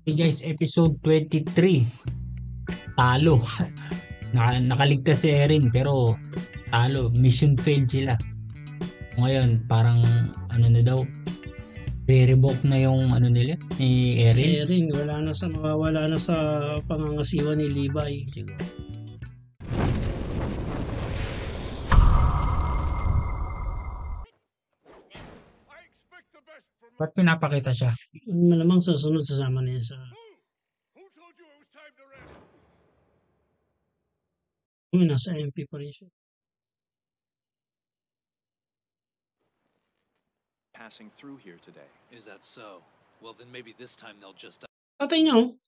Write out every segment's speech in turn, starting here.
Hey guys, episode 23. Talo. Nakaligtas si Erin pero talo. Mission failed sila. Ngayon, parang ano na daw, re-revoke na yung ano nila ni Si Erin. Erin, wala na sa pangangasiwa ni Levi. Siguro. Ba't pinapakita siya? Malamang sa sunod sasama niya sa... Nasa MP pa rin siya. Passing through here today. Is that so? Well, then maybe this time they'll just... Tatay niya, oh.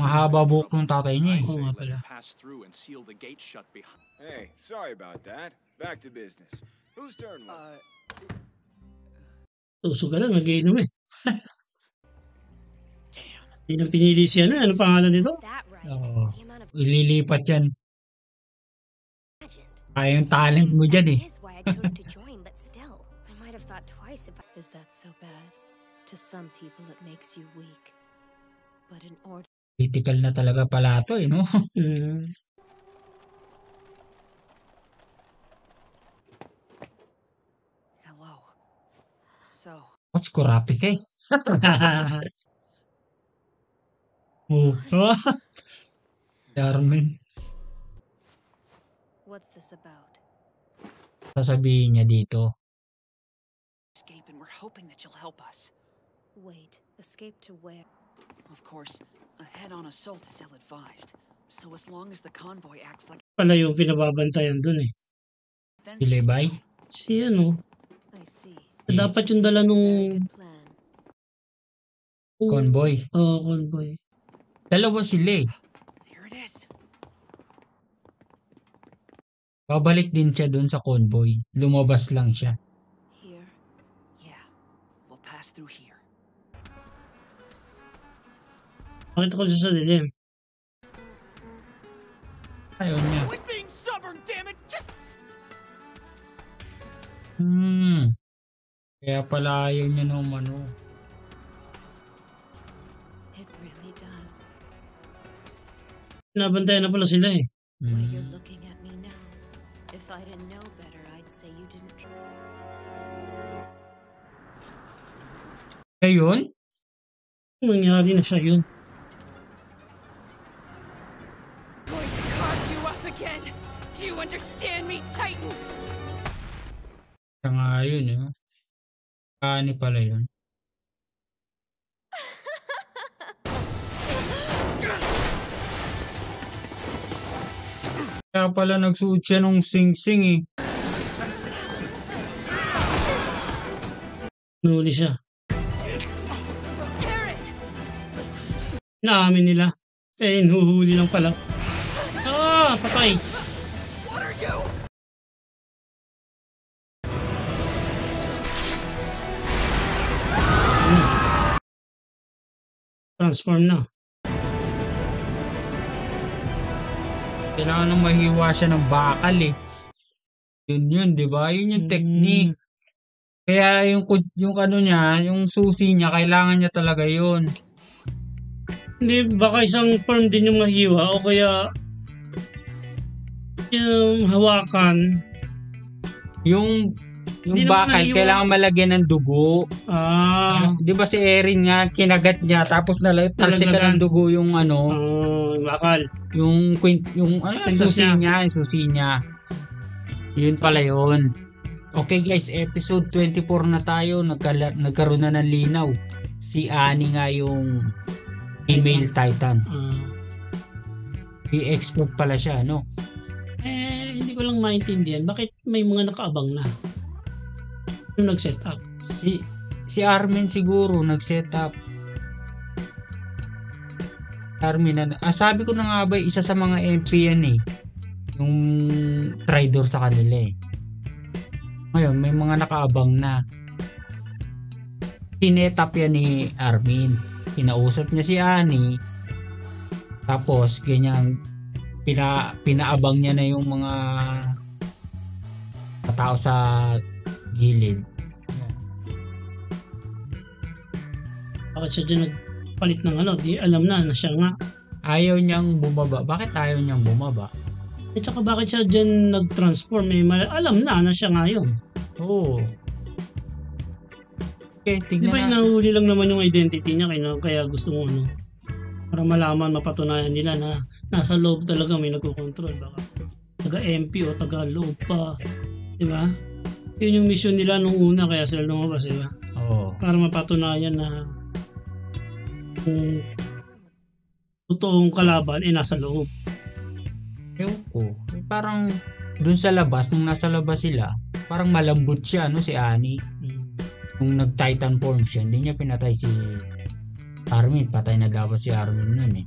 Mahaba buhok ng tatay niya eh. Oo nga pala. Pass through and seal the gate shut behind. Hey, sorry about that. Back to business. Whose turn was it? Tuso ka lang, nag-iinom eh. Damn. Hindi nang pinili siya na. Ano pangalan nito? That right. Oo. The amount of Ililipat yan. imagined. Kaya yung talent mo dyan eh. That is why I chose to join, but still, I might have thought twice if I... Is that so bad? To some people, it makes you weak. But in order... Critical na talaga pala to eh, no? Hello. So, What's Kurapik eh? Oh. Darmin. what's this about? Sasabihin niya dito. Escape, and we're hoping that you'll help us. Wait, escape to where? Of course, a head-on assault is ill-advised. So as long as the convoy acts like Pala yung pinababantayan dun eh. a Si Levi? Si ano, I see. dapat yung dala nung Good plan. Convoy. convoy. Dalawa sila eh. Here it is. Babalik din siya dun sa convoy. Lumabas lang siya. Here. Yeah. We'll pass through here. Pakita ko siya sa dilim. Ayaw niya. Quit being stubborn, damn it! Just... Kaya pala ayaw niya ng ano. It really does. Pinabantayan na pala sila eh. Way you're looking at me now. If I didn't know better, I'd say you didn't. Ayun? Nangyari na siya yun. Going to carve you up again. Do you understand me, Titan? Siya nga yun eh. Kani pala yun. Kaya pala nagsuot siya nung sing-sing eh. Nuli siya. Aaron! Naamin nila. Eh, hinuhuli lang pala. Ah, patay. What are you? Transform na. Kailangan nang mahiwa siya ng bakal eh. Yun, di ba? Yun yung technique. Kaya yung ano niya, yung susi niya, kailangan niya talaga yun. Hindi, baka isang form din yung mahiwa o kaya yung hawakan. Yung Hindi naman bakal, mahiwa. kailangan malagyan ng dugo. Di ba si Erin nga, kinagat niya, tapos talsikan Nalagdagan. ng dugo yung ano, Bakal. yung Pintas susi niya, yung susi niya. Yun pala yun. Okay guys, episode 24 na tayo, nagkaroon na ng linaw. Si Annie nga yung female Titan. I-export pala siya, no? Hindi ko lang maintindihan. Bakit may mga nakaabang na? Yung nag-set up. Si Armin siguro nag-set up. Armin sabi ko na nga ba, isa sa mga MP yan eh. Yung traitor sa kanila eh. Ngayon, may mga nakaabang na. Sinetap yan ni Armin. Kinausap niya si Annie. Tapos, ganyan, pinaabang niya na yung mga tao sa gilid. Bakit siya dyan palit ng ano, di alam na siya nga. Ayaw niyang bumaba. Bakit ayaw niyang bumaba? At saka bakit siya dyan nag-transform? Alam na siya nga yun. Oo. Okay, Di ba tignan na. nahuli lang naman yung identity niya kaya gusto mo ano, para malaman, mapatunayan nila na nasa loob talaga may nagko-control. Baka taga-MP o taga-loob pa. Di ba? Yun yung mission nila nung una kaya sila lumabas, di ba? Oo. Para mapatunayan na kung totoong kalaban nasa loob. Ewan ko. Parang dun sa labas, nung nasa labas sila, parang malambot siya, no, si Annie. Nung nag-Titan form siya, hindi niya pinatay si Armin. Patay na dapat si Armin nun eh.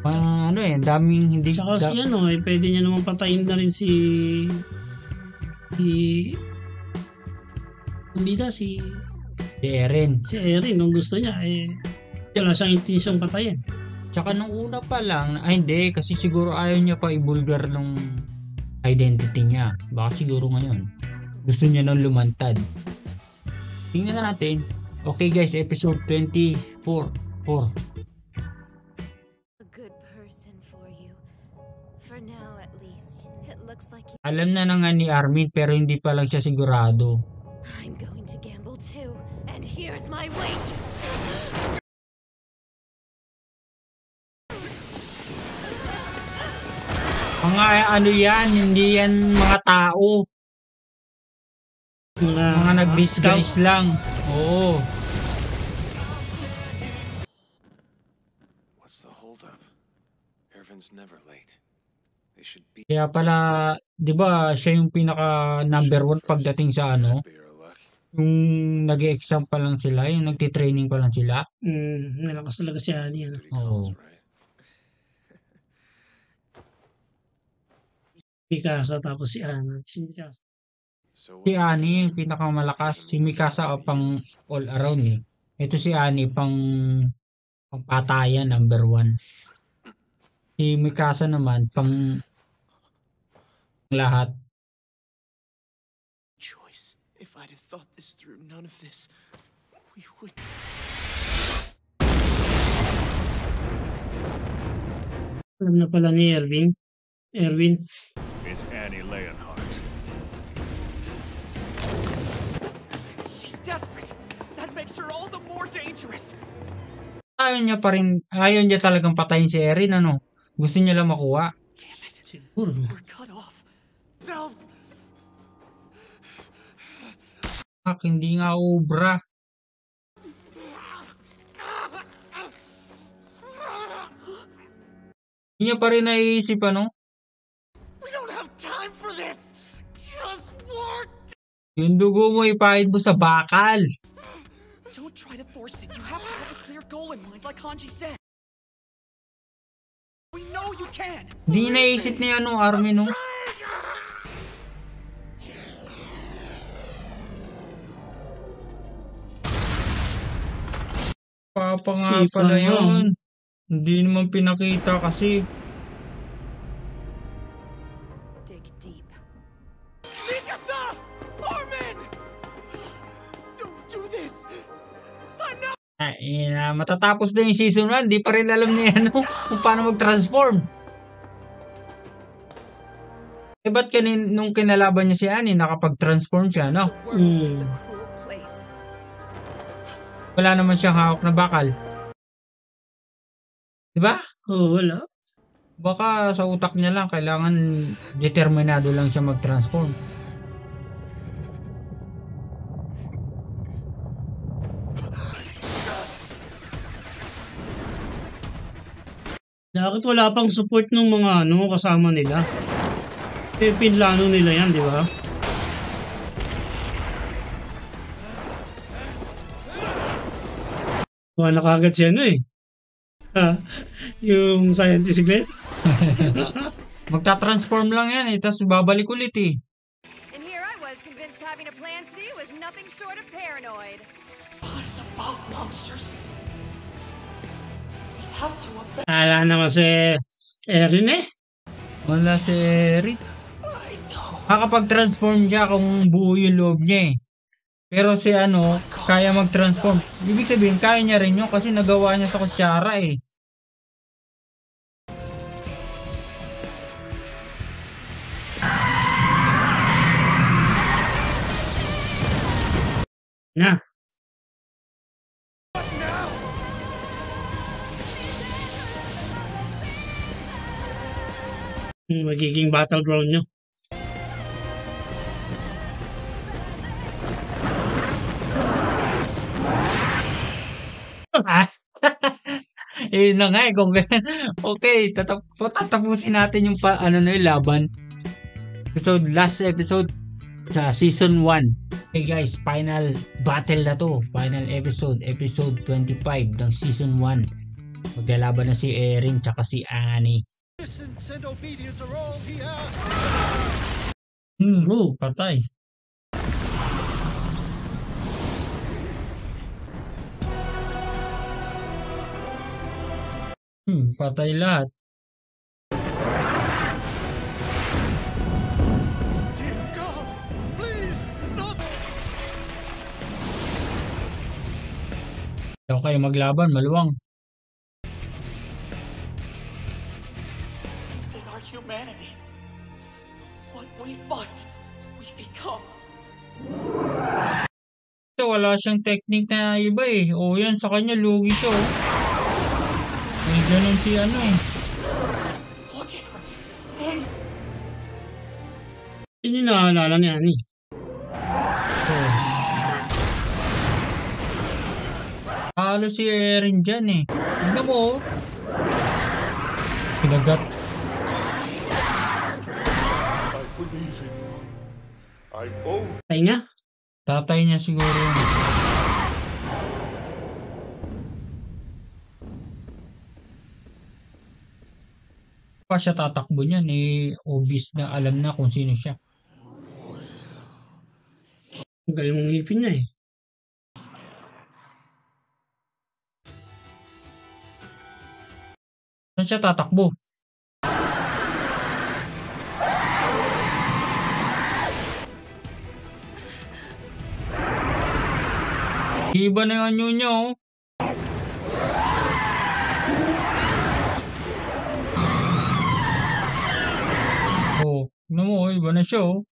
Ano eh, daming hindi... Tsaka si ano eh, pwede niya naman patayin na rin si bida, si Eren. Erin kung gusto niya eh, wala siyang intensyong patayin. Tsaka nung una pa lang, ay hindi, kasi siguro ayaw niya pa ibulgar nung identity niya. Baka siguro ngayon, gusto niya nang lumantad. Tingnan na natin. Okay guys, episode 24. A good person for you. For now at least. It looks like Alam na nga ni Armin pero hindi pa lang siya sigurado. I'm going to gamble too. And here's my wager. Mga ano yan, hindi yan mga tao. Mga nag-disguise lang. Oo. What's the holdup? Ervin's never late. They should be Kaya pala, di ba siya yung pinaka number 1 pagdating sa ano? your luck. Yung nag-exam pa lang sila, yung nagtitraining pa lang sila. Nalakas talaga si Annie. Ano. Duty calls, right? Mikasa tapos si Anna. Si Mikasa. So Si Annie yung pinakamalakas. Si Mikasa pang all around eh. Ito si Annie pang patayan number 1. Si Mikasa naman pang lahat. Choice. If I'd have thought this through, none of this. We would. Alam na pala ni Erwin. It's Annie Leonhardt. She's desperate. That makes her all the more dangerous. Ayaw niya talagang patayin si Erin, ano? Gusto niya lang makuha. Damn it. Siguro. We're cut off. Selves. Hindi nga obra. Hindi niya pa rin naiisip, ano? We don't have time for this. Just work. Yung dugo mo ipahid mo sa bakal. Don't try to force it. You have to have a clear goal in mind, like Hanji said. We know you can. Hindi naisip niya ano, Armin, no? Papa nga Sipa pala yun. yun. Hindi naman pinakita kasi. Dig deep. Mikasa! Armin! Don't do this. I'm not. Ay, matatapos na yung season 1, di pa rin alam niya ano, kung paano mag-transform. Eh ba't nung kinalaban niya si Annie, nakapag-transform siya, no? The world is a cruel place. Wala naman siyang hawak na bakal. Diba? Oh, wala. Baka sa utak niya lang, kailangan determinado lang siya mag-transform. Bakit wala pang support ng mga ano kasama nila? Eh, pinlano nila yan, di ba? Kuha na kagad si ano eh. Yung scientist glade. Magta-transform lang yan eh, tapos babalik ulit eh. And here I was convinced having a plan C was nothing short of paranoid. God is above monsters. We have to obey. Ala naman si Erin eh. Wala si Rick. Makapag-transform siya kung buo yung loob niya eh. Pero si ano, kaya mag-transform. Ibig sabihin, kaya niya rin yun kasi nagawa niya sa kutsara eh. Na. Magiging battleground nyo. Eh na nga eh, kung okay, tatapusin natin yung ano na yung laban. So last episode sa season 1. Okay guys, final battle na to. Final episode 25 ng season 1. Maglalaban na si Erin tsaka si Annie. Patay. Patay lahat. Daw kayo maglaban, maluwang. In our humanity, what we fought, we become. Ito, wala siyang technique na iba eh. O yan, sa kanya lugi siya oh. May ganun si ano eh. Look at her. And Hindi naalala ni Annie. Halo si Erin dyan eh. Tignan mo oh. Pinagat. I believe in you. I owe. Tay niya? Tatay niya siguro yun. Pa siya tatakbo niyan eh. Obvious na alam na kung sino siya. Ang galing mong ngipin niya eh. Saan siya tatakbo? Iba na yung anyo niya oh. Oh, ano mo, iba na siya oh.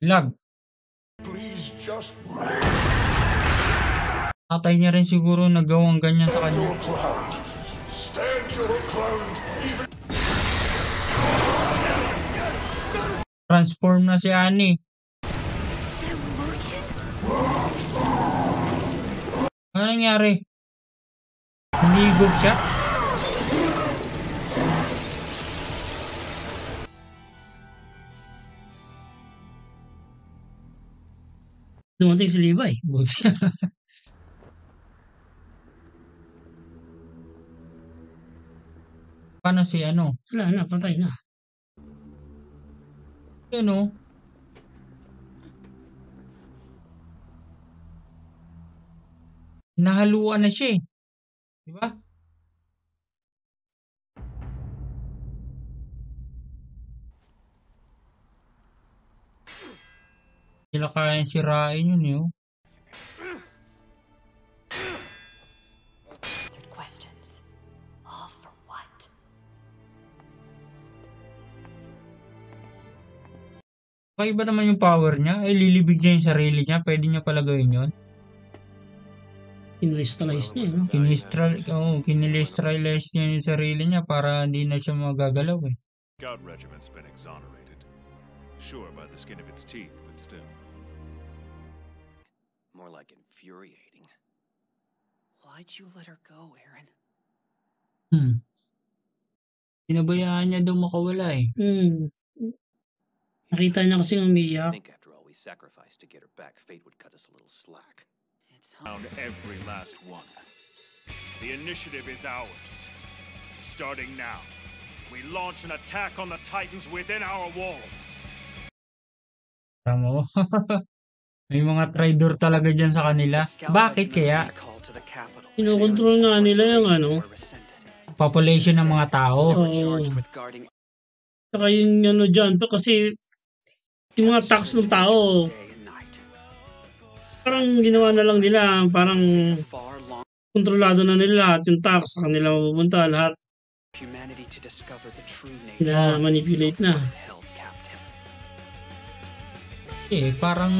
Lag. Please just Tatay niya rin siguro nagawang ganyan sa kanya. your ground. Stand your ground. Even Transform na si Annie. Ano nangyari? Hinigop siya? Dumating si Levi. Buti. Paano si ano? Wala na, patay na. Ano? Nahaluan na siya eh. Diba? Sila kaya sirain yun yun. Answered questions. All for what? Kaiba naman yung power niya. Ay, lilibig niya yung sarili niya. Pwede niya pala gawin yun. Inrestalize niya, no? Kinilestralize niya yung sarili niya para hindi na siya magagalaw eh. Scout regiment's been exonerated. Sure, by the skin of its teeth, but still. more like infuriating. Why'd you let her go, Aaron? Pinabayaan niya daw makawala eh. Nakita niya kasi I umiiyak. think after all we sacrificed to get her back, fate would cut us a little slack. It's Found every last one. The initiative is ours. Starting now, we launch an attack on the Titans within our walls. Tama mo. May mga traidor talaga dyan sa kanila. Bakit kaya? Kinokontrol nga nila yung ano, population ng mga tao. They were charged with guarding Saka yung ano dyan, kasi yung mga tax ng tao, day and night. parang ginawa na lang nila, parang Far long kontrolado na nila lahat yung tax sa kanila pupunta, lahat humanity to discover the true na nature manipulate of na. what it held captive. Parang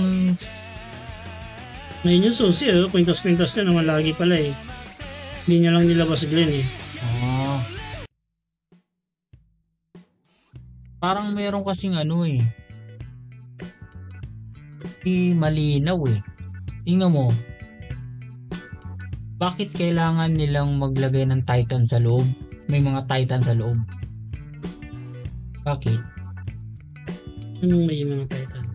Ngayon yung susi, kwintas-kwintas na naman lagi pala eh. Hindi niya lang nilabas si Glenn eh. parang meron kasing di malinaw eh. Tingnan mo, bakit kailangan nilang maglagay ng Titan sa loob? May mga Titan sa loob. Bakit? Anong may mga Titan?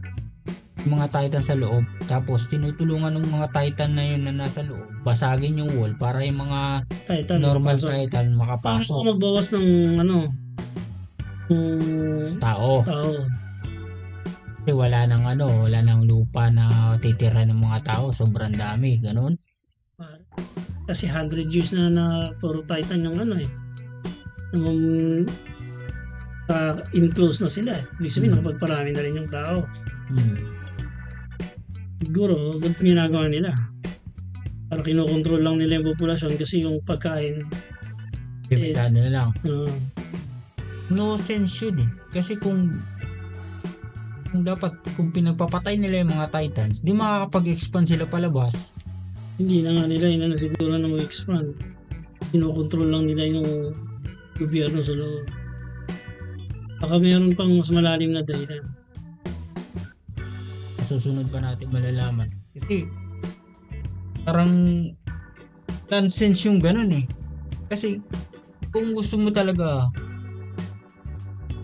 Mga Titan sa loob, tapos tinutulungan ng mga Titan na yun na nasa loob basagin yung wall para yung mga Titan normal makapasok. Titan Paano makapasok. kung magbawas ng Tao. tao? Kasi wala nang lupa na titira ng mga tao, sobrang dami, ganun. Kasi 100 years na puro Titan yung enclose na sila. Ibig sabihin, nakapagparami na rin yung tao. Siguro, ganito ginagawa nila. Para kinokontrol lang nila yung populasyon kasi yung pagkain. Limitado na lang. No sense yun eh. Kasi kung pinagpapatay nila yung mga Titans, di makakapag-expand sila palabas. Hindi na nga nila yun na siguro na mag-expand. Kinokontrol lang nila yung gobyerno sa loob. Baka mayroon pang mas malalim na dahilan. Susunod pa natin malalaman. Kasi parang nonsense yung ganun eh. Kasi kung gusto mo talaga,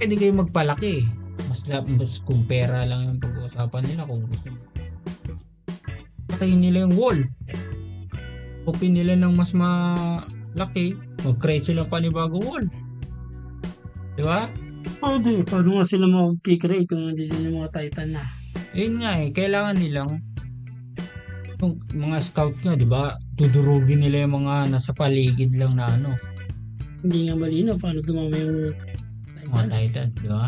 pwede kayo magpalaki eh. Mas kung pera lang yung pag-uusapan nila, kung gusto mo patayin nila yung wall, open nila ng mas malaki, mag-create sila panibagong wall, di ba? Paano nga sila mag-create kung nandiyan yung mga Titan na? Yun nga eh, kailangan nilang yung mga scout nga, di ba, tudurugin nila yung mga nasa paligid lang na Hindi nga malinaw paano dumami yung mga Titans, di ba?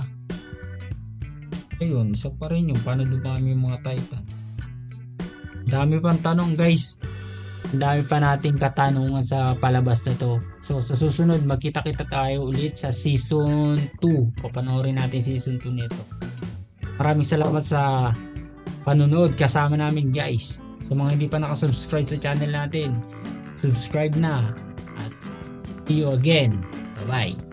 Ayun, isa pa rin yung paano dumami yung mga Titan. Dami pang tanong guys. Dami pa nating katanungan sa palabas na to. So sa susunod, magkita-kita tayo ulit sa season 2. Papanoorin natin season 2 nito. Maraming salamat sa panonood kasama namin guys. Sa mga hindi pa nakasubscribe sa channel natin, subscribe na. At see you again. Bye bye.